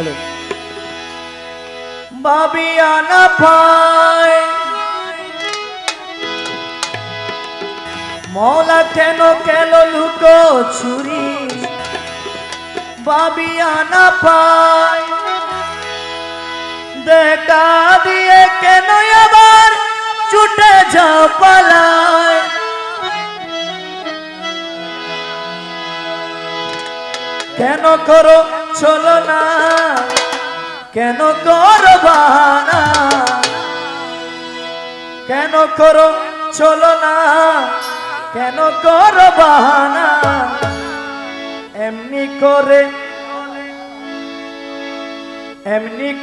hello ভাবিয়া না পায় মৌলা কেন কেন লুক ছুরি ভাবিয়া না পায় দেখা দিয়ে কেন আবার ছুটে যাও পালায় কেন করো চলো না কেন করো বাহানা কেন করো চলো না কেন করো বাহানা এমনি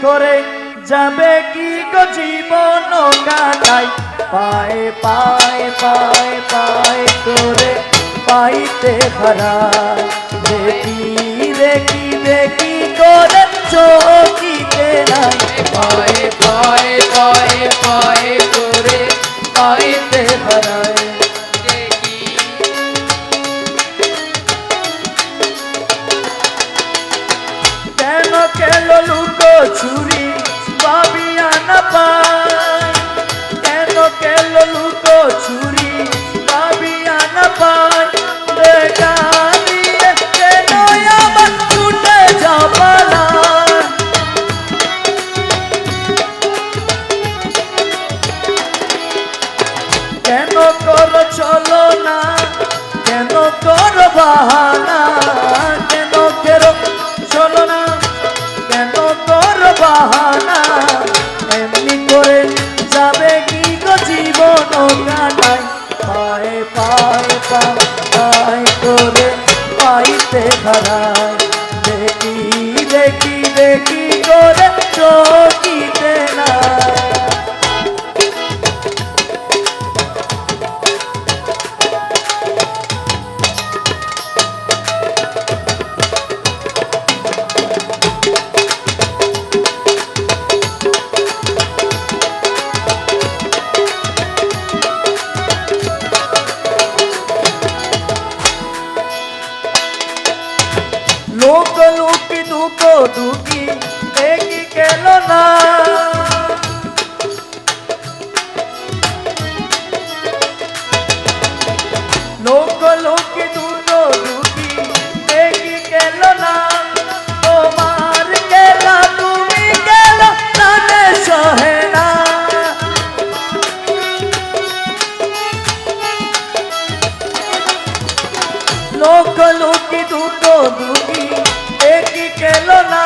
করে যাবে কি গো জীবন কাটাই পায়ে পায়ে পায়ে পায়ে করে পাইতে হারায় দেখি দেখি দেখি করে চোখিতে নাই পায়ে পায়ে পায়ে পায়ে করে পাইতে হারায় কেন কেন লুক ছুরি ভাবিয়া না পায় কেন কেন লুক ছুরি ভাবিয়া না পায় দেখা দিয়ে কেন আবার ছুটে যাও পালায় কেন করো চলো না কেন করো বাহানা কেন করো চলো না কেন করো বাহানা এমনি করে যাবে কি গো জীবন কাটাই পায়ে পায়ে পায়ে করে পাইতে হারায় দেখি দেখি দেখি করে চোখিতে না লোক লুকি দুঃখ দুঃখী দেখি গেল না লোক লুকি দুঃখ দুঃখী দেখি গেল না তোমার গেলা তুমি গেল নানে সহে না লোক লুকি দুঃখ দুঃখী দেখি গেল না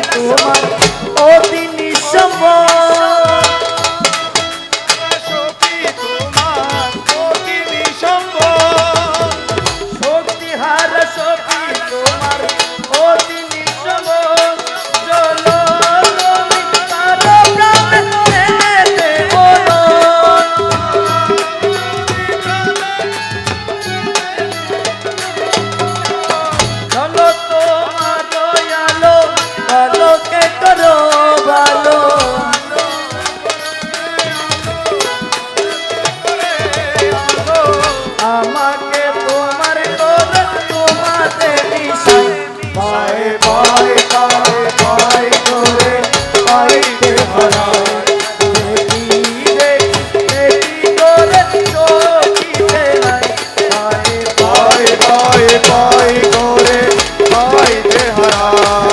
তোমার অতি নিঃসম্বল সখী তোমার অতি নিঃসম্বল শক্তিহার সখী তোমার অতি নিঃসম্বল চলো তুমি কারো প্রাণে এনেতে বলো চলো তোমার দয়ালো ভালোকে করো ভালো আমাকে তোমার করে তোমাতে মিশাই পায়ে পায়ে পায়ে পায়ে করে পাইতে হারায় দেখি দেখি দেখি করে চোখিতে নাই পায়ে পায়ে পায়ে পায়ে করে পাইতে হারায়